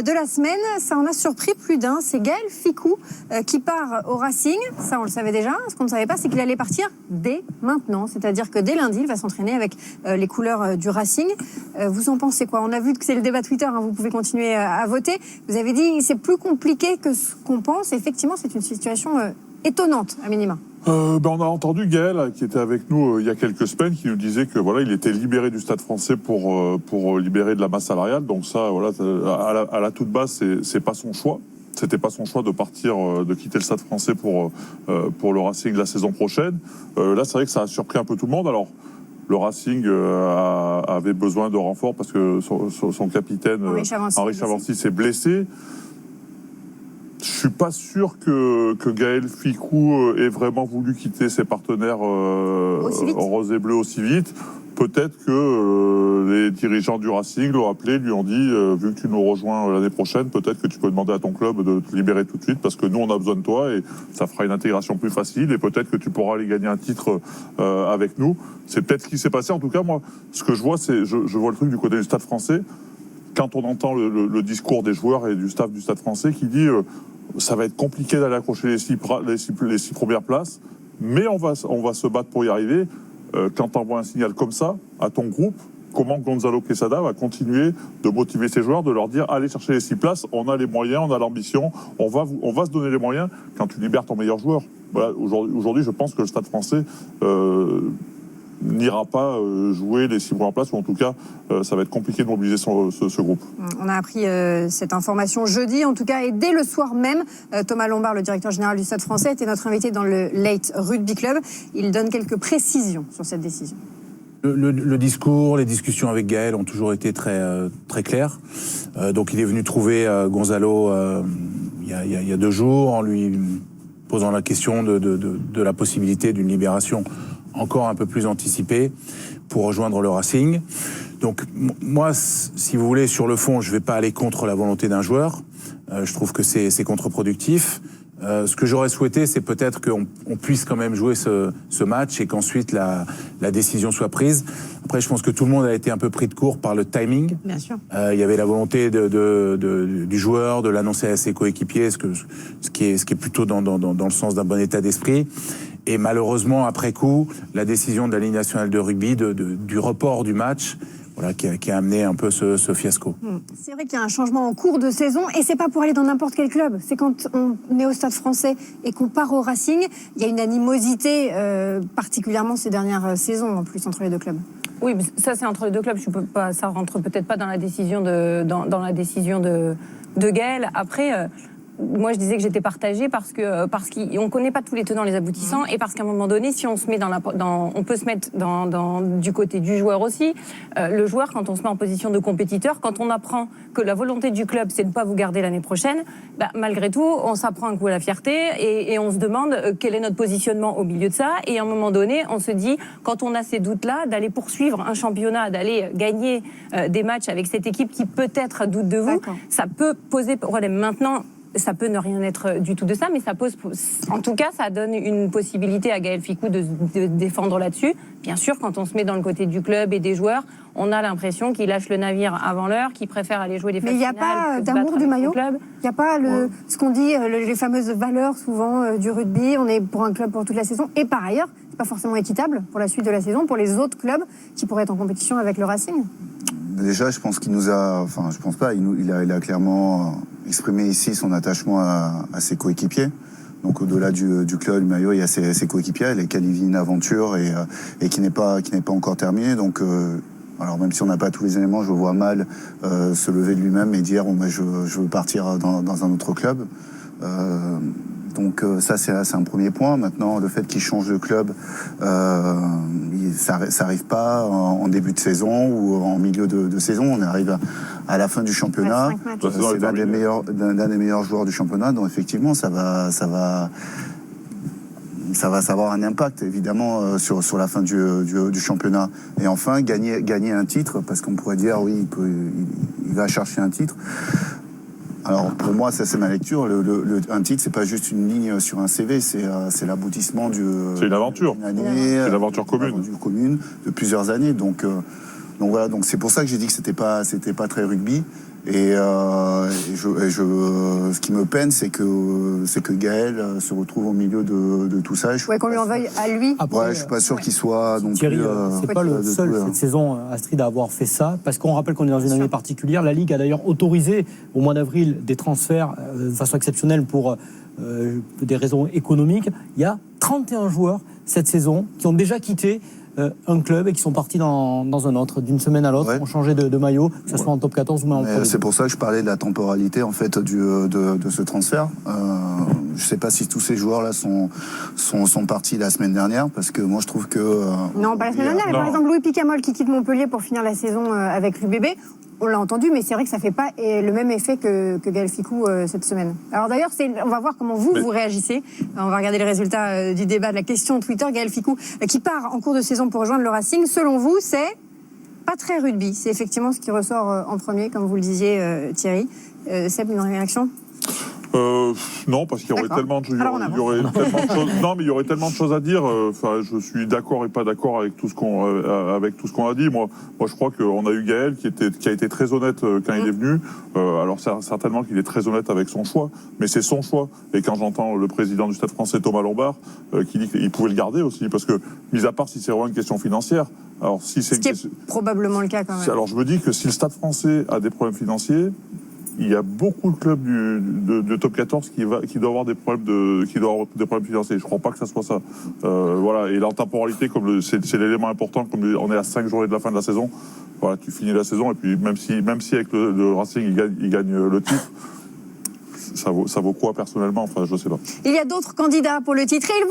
de la semaine, ça en a surpris plus d'un. C'est Gaël Fickou qui part au Racing. Ça, on le savait déjà. Ce qu'on ne savait pas, c'est qu'il allait partir dès maintenant. C'est-à-dire que dès lundi, il va s'entraîner avec les couleurs du Racing. Vous en pensez quoi? On a vu que c'est le débat Twitter. Hein, vous pouvez continuer à voter. Vous avez dit c'est plus compliqué que ce qu'on pense. Effectivement, c'est une situation étonnante, à minima. On a entendu Gaël, qui était avec nous il y a quelques semaines, qui nous disait que voilà, il était libéré du Stade Français pour libérer de la masse salariale. Donc ça, voilà, à la toute base, c'est pas son choix. C'était pas son choix de partir, de quitter le Stade Français pour le Racing la saison prochaine. Là, c'est vrai que ça a surpris un peu tout le monde. Alors, le Racing avait besoin de renfort parce que son capitaine Henri Chavancy s'est blessé. Je suis pas sûr que Gaël Fickou ait vraiment voulu quitter ses partenaires rose et bleu aussi vite. Peut-être que les dirigeants du Racing l'ont appelé, lui ont dit vu que tu nous rejoins l'année prochaine, peut-être que tu peux demander à ton club de te libérer tout de suite parce que nous on a besoin de toi et ça fera une intégration plus facile et peut-être que tu pourras aller gagner un titre avec nous. C'est peut-être ce qui s'est passé. En tout cas, moi, ce que je vois, c'est je vois le truc du côté du Stade Français. Quand on entend le discours des joueurs et du staff du Stade Français qui dit ça va être compliqué d'aller accrocher les six premières places, mais on va se battre pour y arriver. Quand tu envoies un signal comme ça à ton groupe, comment Gonzalo Quesada va continuer de motiver ses joueurs, de leur dire allez chercher les 6 places, on a les moyens, on a l'ambition, on va se donner les moyens quand tu libères ton meilleur joueur. Voilà, aujourd'hui, je pense que le Stade Français n'ira pas jouer les 6 premières places, ou en tout cas, ça va être compliqué de mobiliser ce groupe. On a appris cette information jeudi, en tout cas, et dès le soir même, Thomas Lombard, le directeur général du Stade Français, était notre invité dans le Late Rugby Club. Il donne quelques précisions sur cette décision. Le discours, les discussions avec Gaël ont toujours été très clairs. Donc il est venu trouver Gonzalo il y a 2 jours en lui posant la question de la possibilité d'une libération encore un peu plus anticipée pour rejoindre le Racing. Donc moi, si vous voulez, sur le fond, je ne vais pas aller contre la volonté d'un joueur. Je trouve que c'est contre-productif. Ce que j'aurais souhaité, c'est peut-être qu'on puisse quand même jouer ce match et qu'ensuite la décision soit prise. Après, je pense que tout le monde a été un peu pris de court par le timing. Bien sûr. Il y avait la volonté du joueur de l'annoncer à ses coéquipiers, ce qui est plutôt dans le sens d'un bon état d'esprit. Et malheureusement, après coup, la décision de la Ligue nationale de rugby du report du match, voilà, qui a amené un peu ce fiasco. C'est vrai qu'il y a un changement en cours de saison et c'est pas pour aller dans n'importe quel club. C'est quand on est au Stade Français et qu'on part au Racing, il y a une animosité, particulièrement ces dernières saisons en plus entre les 2 clubs. Oui, mais ça c'est entre les 2 clubs. Ça rentre peut-être pas dans la décision dans la décision de Gaël. Après. Moi, je disais que j'étais partagée parce qu'on connaît pas tous les tenants, les aboutissants, et parce qu'à un moment donné, si on se met on peut se mettre du côté du joueur aussi. Le joueur, quand on se met en position de compétiteur, quand on apprend que la volonté du club, c'est de ne pas vous garder l'année prochaine, malgré tout, on s'apprend un coup à la fierté et on se demande quel est notre positionnement au milieu de ça. Et à un moment donné, on se dit, quand on a ces doutes-là, d'aller poursuivre un championnat, d'aller gagner des matchs avec cette équipe qui peut-être doute de vous, ça peut poser problème. Maintenant, ça peut ne rien être du tout de ça, mais ça pose, en tout cas, ça donne une possibilité à Gaël Fickou de défendre là-dessus. Bien sûr, quand on se met dans le côté du club et des joueurs, on a l'impression qu'ils lâchent le navire avant l'heure, qu'ils préfèrent aller jouer des phases finales. Mais il n'y a pas d'amour du maillot. Il n'y a pas ce qu'on dit, les fameuses valeurs souvent du rugby. On est pour un club pour toute la saison. Et par ailleurs, c'est pas forcément équitable pour la suite de la saison, pour les autres clubs qui pourraient être en compétition avec le Racing. Déjà, je pense qu'il nous a... Enfin, je pense pas. Il a clairement exprimé ici son attachement à ses coéquipiers. Donc, au-delà du club, du maillot, il y a ses coéquipiers avec lesquels il vit une aventure et qui n'est pas encore terminée. Donc, alors, même si on n'a pas tous les éléments, je le vois mal se lever de lui-même et dire je veux partir dans un autre club. Donc ça, c'est un premier point. Maintenant, le fait qu'il change de club, ça n'arrive pas en début de saison ou en milieu de saison. On arrive à la fin du championnat. C'est l'un des meilleurs joueurs du championnat. Donc effectivement, ça va avoir un impact, évidemment, sur la fin du championnat. Et enfin, gagner un titre, parce qu'on pourrait dire, oui, il va chercher un titre. Alors pour moi, ça c'est ma lecture. Un titre, c'est pas juste une ligne sur un CV, c'est l'aboutissement c'est une aventure. C'est une aventure commune de plusieurs années. Donc voilà. Donc c'est pour ça que j'ai dit que c'était pas très rugby. Ce qui me peine, c'est que Gaël se retrouve au milieu de tout ça. Ouais, qu'on lui en veuille à lui. Ouais, je suis pas sûr qu'il soit non Thierry, plus. c'est pas le seul tout, cette saison, Astrid, à avoir fait ça, parce qu'on rappelle qu'on est dans une année particulière. La Ligue a d'ailleurs autorisé au mois d'avril des transferts de façon exceptionnelle pour des raisons économiques. Il y a 31 joueurs cette saison qui ont déjà quitté un club et qui sont partis dans un autre, d'une semaine à l'autre, Ouais. ont changé de maillot, que ce soit en top 14 ou même en Pro League. C'est pour ça que je parlais de la temporalité en fait de ce transfert. Je sais pas si tous ces joueurs-là sont partis la semaine dernière, parce que moi je trouve que Non, pas la semaine dernière, mais par exemple Louis Picamol qui quitte Montpellier pour finir la saison avec l'UBB. On l'a entendu, mais c'est vrai que ça ne fait pas le même effet que Gaël Fickou cette semaine. Alors d'ailleurs, on va voir comment vous réagissez. On va regarder les résultats du débat de la question Twitter. Gaël Fickou qui part en cours de saison pour rejoindre le Racing. Selon vous, c'est pas très rugby. C'est effectivement ce qui ressort en premier, comme vous le disiez, Thierry. Seb, une réaction ? Non, parce qu'il y aurait tellement de, Alors, il y aurait tellement de choses. Non, mais il y aurait tellement de choses à dire. Enfin, je suis d'accord et pas d'accord avec tout ce qu'on a dit. Moi, je crois qu'on a eu Gaël qui a été très honnête quand il est venu. Alors certainement qu'il est très honnête avec son choix, mais c'est son choix. Et quand j'entends le président du Stade Français, Thomas Lombard, qui dit qu'il pouvait le garder aussi, parce que mis à part si c'est vraiment une question financière. Alors si c'est ce qui est probablement le cas quand même. Alors je me dis que si le Stade Français a des problèmes financiers, il y a beaucoup de clubs de top 14 qui doivent avoir des problèmes financiers. Je crois pas que ça soit ça. Voilà. Et l'intemporalité, comme c'est l'élément important, comme on est à 5 journées de la fin de la saison. Voilà, tu finis la saison et puis même si avec le Racing il gagne le titre, ça vaut quoi personnellement? Enfin, je sais pas. Il y a d'autres candidats pour le titre et ils vont